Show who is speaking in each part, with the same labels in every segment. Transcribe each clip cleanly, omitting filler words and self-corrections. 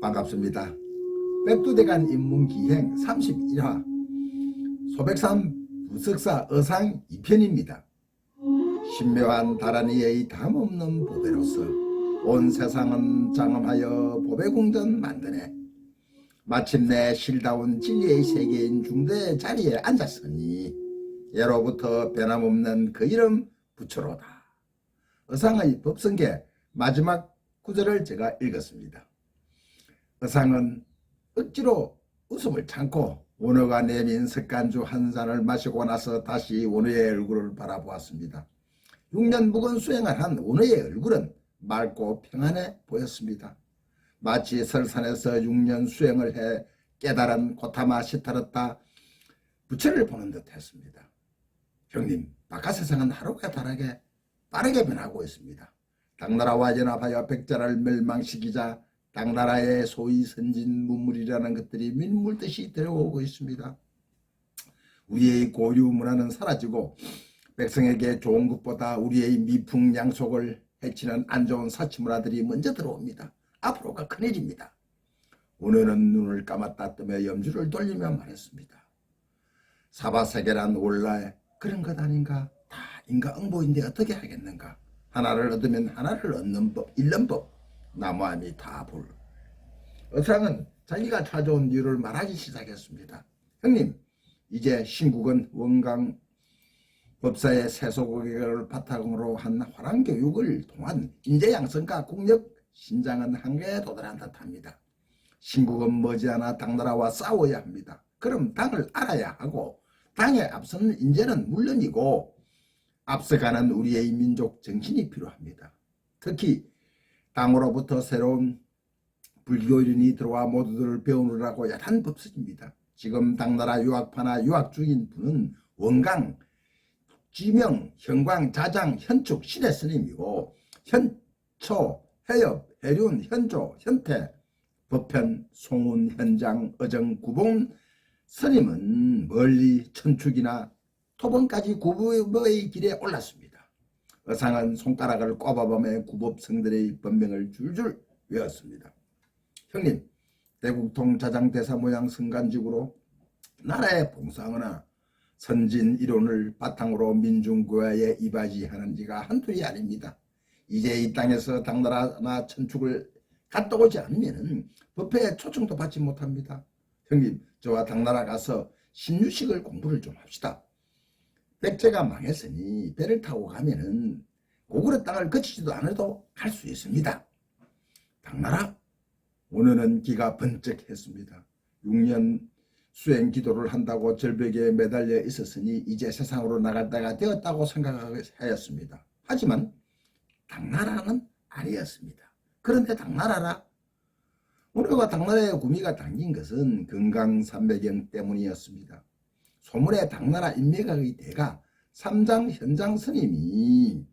Speaker 1: 반갑습니다. 백두대간 인문기행 31화 소백산 부석사 어상 2편입니다. 신묘한 다란이의 담없는 보배로서 온 세상은 장엄하여 보배궁전 만드네. 마침내 실다운 진리의 세계인 중도의 자리에 앉았으니 예로부터 변함없는 그 이름 부처로다. 어상의 법성계 마지막 구절을 제가 읽었습니다. 어상은 억지로 웃음을 참고 원어가 내민 석간주 한 잔을 마시고 나서 다시 원어의 얼굴을 바라보았습니다. 6년 묵은 수행을 한 원어의 얼굴은 맑고 평안해 보였습니다. 마치 설산에서 6년 수행을 해 깨달은 고타마 시타르타 부처를 보는 듯 했습니다. 형님, 바깥 세상은 하루가 다르게 빠르게 변하고 있습니다. 당나라와 연합하여 백자를 멸망시키자 당나라의 소위 선진 문물이라는 것들이 민물듯이 들어오고 있습니다. 우리의 고유 문화는 사라지고 백성에게 좋은 것보다 우리의 미풍양속을 해치는 안 좋은 사치문화들이 먼저 들어옵니다. 앞으로가 큰일입니다. 오늘은 눈을 감았다 뜨며 염주를 돌리며 말했습니다. 사바세계란 원래 그런 것 아닌가? 다 인과응보인데 어떻게 하겠는가? 하나를 얻으면 하나를 얻는 법, 잃는 법, 나무함이 다 불. 어상은 자기가 찾아온 이유를 말하기 시작했습니다. 형님, 이제 신국은 원강 법사의 세속의학을 바탕으로 한 화랑교육을 통한 인재양성과 국력 신장은 한계에 도달한 듯합니다. 신국은 머지않아 당나라와 싸워야 합니다. 그럼 당을 알아야 하고 당에 앞서는 인재는 물론이고 앞서가는 우리의 민족 정신이 필요합니다. 특히 당으로부터 새로운 불교인이 들어와 모두들을 배우느라고 야단 법석입니다. 지금 당나라 유학파나 유학 중인 분은 원강, 지명, 현광, 자장, 현축, 신의 스님이고 현초, 해엽, 해륜, 현조, 현태, 법현, 송운, 현장, 어정, 구봉 스님은 멀리 천축이나 토번까지 구법의 길에 올랐습니다. 어상은 손가락을 꼽아보며 구법성들의 법명을 줄줄 외웠습니다. 형님, 대국통 자장대사 모양 성간직으로 나라에 봉사하거나 선진 이론을 바탕으로 민중교화에 이바지하는 지가 한둘이 아닙니다. 이제 이 땅에서 당나라나 천축을 갔다 오지 않으면 법회에 초청도 받지 못합니다. 형님, 저와 당나라 가서 신유식을 공부를 좀 합시다. 백제가 망했으니 배를 타고 가면은 고구려 땅을 거치지도 않아도 갈 수 있습니다. 당나라? 오늘은 기가 번쩍했습니다. 6년 수행 기도를 한다고 절벽에 매달려 있었으니 이제 세상으로 나갈 때가 되었다고 생각하였습니다. 하지만 당나라는 아니었습니다. 그런데 당나라라? 우리가 당나라의 구미가 당긴 것은 금강산배경 때문이었습니다. 소문의 당나라 인맥의 대가 삼장현장 스님이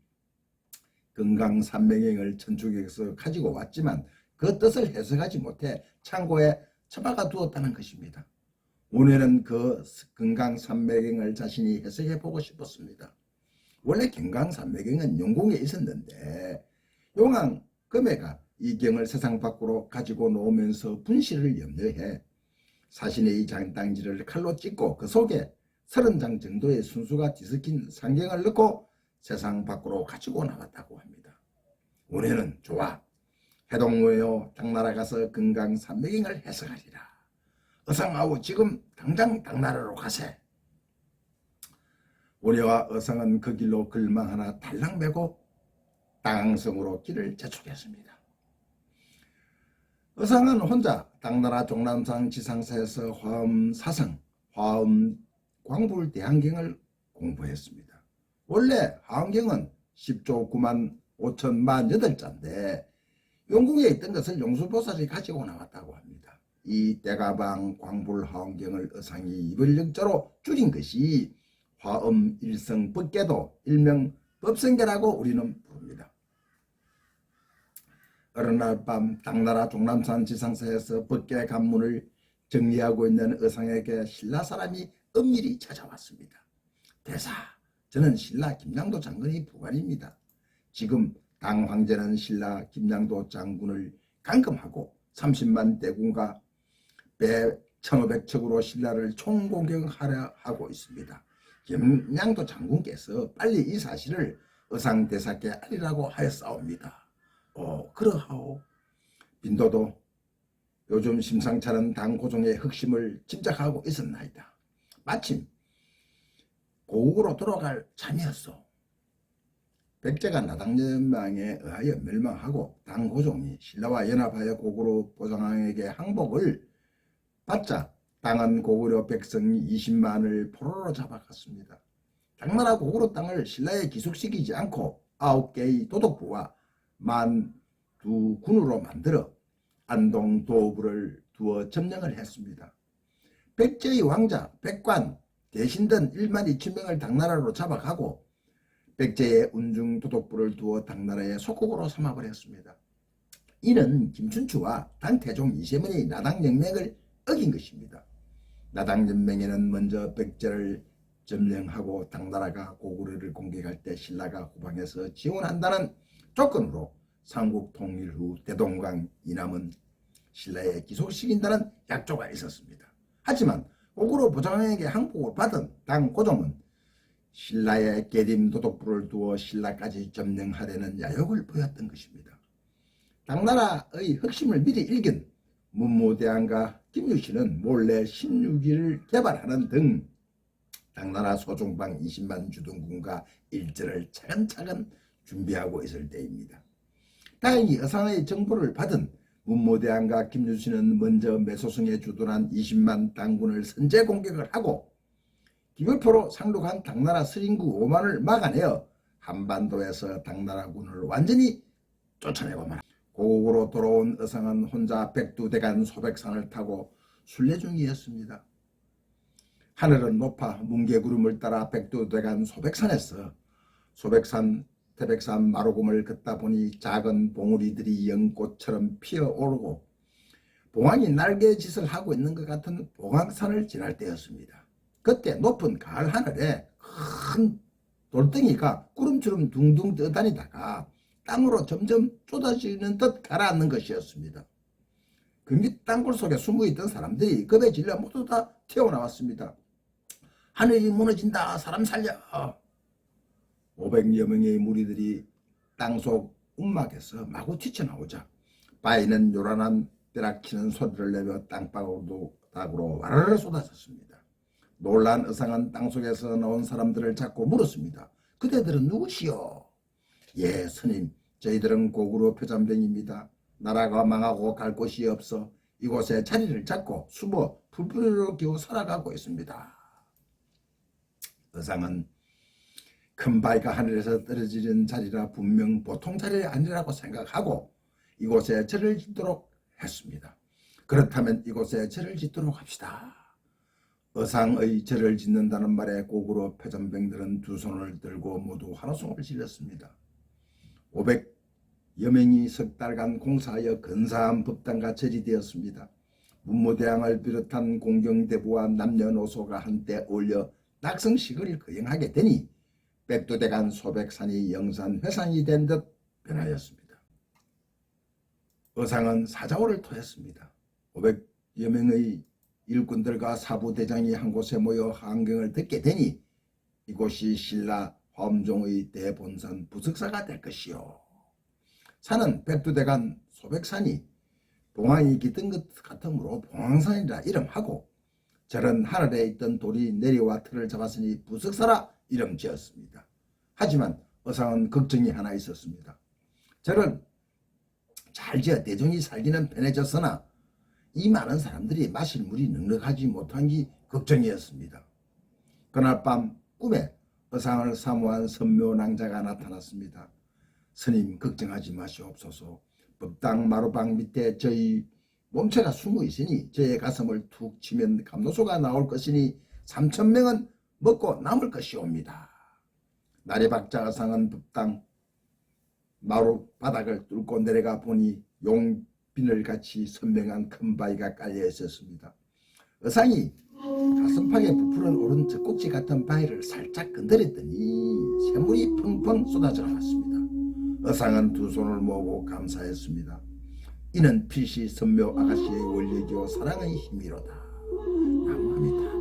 Speaker 1: 금강산배경을 천축에서 가지고 왔지만 그 뜻을 해석하지 못해 창고에 처박아 두었다는 것입니다. 오늘은 그 금강산배경을 자신이 해석해 보고 싶었습니다. 원래 금강산배경은 용궁에 있었는데 용왕 금해가 이 경을 세상 밖으로 가지고 놓으면서 분실을 염려해 사신의 장당지를 칼로 찢고 그 속에 30장 정도의 순수가 뒤섞인 상경을 넣고 세상 밖으로 가지고 나왔다고 합니다. 오늘은 좋아. 해동무효 당나라 가서 금강산배경을 해석하리라. 어상하고 지금 당장 당나라로 가세. 우리와 어상은 그 길로 글망 하나 달랑 메고 당항성으로 길을 재촉했습니다. 어상은 혼자 당나라 종남산 지상사에서 화엄 사상, 화엄 광불 대항경을 공부했습니다. 원래 화엄경은 10조 9만 5천 48자인데 용궁에 있던 것을 용수보살이 가지고 나왔다고 합니다. 이 대가방 광불 화엄경을 어상이 이불력자로 줄인 것이 화엄 일성 법계도 일명 법성계라고 우리는 부릅니다. 어느 날 밤 당나라 종남산 지상사에서 법계 간문을 정리하고 있는 어상에게 신라 사람이 은밀히 찾아왔습니다. 대사, 저는 신라 김양도 장군의 부관입니다. 지금 당 황제는 신라 김양도 장군을 감금하고 30만 대군과 배 1500척으로 신라를 총공격하려 하고 있습니다. 김양도 장군께서 빨리 이 사실을 의상대사께 알리라고 하였사옵니다. 그러하오. 빈도도 요즘 심상찮은 당고종의 흑심을 짐작하고 있었나이다. 마침 고국으로 돌아갈 참이었소. 백제가 나당연망에 의하여 멸망하고 당고종이 신라와 연합하여 고구려 보장왕에게 항복을 받자 당은 고구려 백성 20만을 포로로 잡아갔습니다. 당나라 고구려 땅을 신라에 기속시키지 않고 9개의 도독부와 12군으로 만들어 안동 도부를 두어 점령을 했습니다. 백제의 왕자 백관 대신 등 1만 2천명을 당나라로 잡아가고 백제의 운중 도독부를 두어 당나라의 속국으로 삼아버렸습니다. 이는 김춘추와 당태종 이세문의 나당연맹을 어긴 것입니다. 나당연맹에는 먼저 백제를 점령하고 당나라가 고구려를 공격할 때 신라가 후방에서 지원한다는 조건으로 삼국 통일 후 대동강 이남은 신라에 기속시킨다는 약조가 있었습니다. 하지만 고구려 보장왕에게 항복을 받은 당고종은 신라의 계림 도독부를 두어 신라까지 점령하려는 야욕을 보였던 것입니다. 당나라의 흑심을 미리 읽은 문무대왕과 김유신은 몰래 16일을 개발하는 등 당나라 소중방 20만 주둔군과 일제를 차근차근 준비하고 있을 때입니다. 다행히 의상의 정보를 받은 문무대왕과 김유신은 먼저 매소성에 주둔한 20만 당군을 선제 공격을 하고 기별포로 상륙한 당나라 서린구 5만을 막아내어 한반도에서 당나라군을 완전히 쫓아내고 말았습니다. 고국으로 돌아온 의상은 혼자 백두대간 소백산을 타고 순례 중이었습니다. 하늘은 높아 뭉게구름을 따라 백두대간 소백산에서 소백산 태백산 마루금을 걷다 보니 작은 봉우리들이 연꽃처럼 피어오르고 봉황이 날개짓을 하고 있는 것 같은 봉황산을 지날 때였습니다. 그때 높은 가을 하늘에 큰 돌덩이가 구름처럼 둥둥 떠다니다가 땅으로 점점 쏟아지는 듯 가라앉는 것이었습니다. 그 밑 땅굴 속에 숨어있던 사람들이 겁에 질려 모두 다 튀어나왔습니다. 하늘이 무너진다, 사람 살려. 500여 명의 무리들이 땅속 움막에서 마구 튀쳐나오자 바위는 요란한 벼락치는 소리를 내며 땅바닥으로 와르르 쏟아졌습니다. 놀란 의상은 땅속에서 나온 사람들을 잡고 물었습니다. 그대들은 누구시오? 예, 스님, 저희들은 고구려 표잠병입니다. 나라가 망하고 갈 곳이 없어 이곳에 자리를 잡고 숨어 풀뿌리로 겨우 살아가고 있습니다. 의상은 큰 바위가 하늘에서 떨어지는 자리라 분명 보통 자리 아니라고 생각하고 이곳에 절을 짓도록 했습니다. 그렇다면 이곳에 절을 짓도록 합시다. 의상의 절을 짓는다는 말에 고구려 표전병들은 두 손을 들고 모두 환호성을 질렀습니다. 500여 명이 석 달간 공사하여 근사한 법당과 절이 되었습니다. 문무대왕을 비롯한 공경대부와 남녀노소가 한때 어울려 낙성식을 거행하게 되니 백두대간 소백산이 영산회상이 된 듯 변하였습니다. 의상은 사자오를 토했습니다. 500여 명의 일꾼들과 사부대장이 한 곳에 모여 한경을 듣게 되니 이곳이 신라 화엄종의 대본산 부석사가 될 것이요. 산은 백두대간 소백산이 봉황이 깃든 것 같으므로 봉황산이라 이름하고 절은 하늘에 있던 돌이 내려와 틀을 잡았으니 부석사라 이름 지었습니다. 하지만 의상은 걱정이 하나 있었습니다. 절은 잘 지어 대중이 살기는 편해졌으나 이 많은 사람들이 마실 물이 넉넉하지 못한 게 걱정이었습니다. 그날 밤 꿈에 의상을 사모한 선묘낭자가 나타났습니다. 스님, 걱정하지 마시옵소서. 법당 마루방 밑에 저희 몸체가 숨어 있으니 저의 가슴을 툭 치면 감로소가 나올 것이니 3,000명은 먹고 남을 것이옵니다. 나리박자 의상은 법당 마루 바닥을 뚫고 내려가 보니 용비늘같이 선명한 큰 바위가 깔려 있었습니다. 의상이 가슴팍에 부풀어 오른 젖꼭지 같은 바위를 살짝 건드렸더니 샘물이 펑펑 쏟아져 나왔습니다. 의상은 두 손을 모으고 감사했습니다. 이는 PC 선묘 아가씨의 원력이요 사랑의 힘이로다. 난무합니다.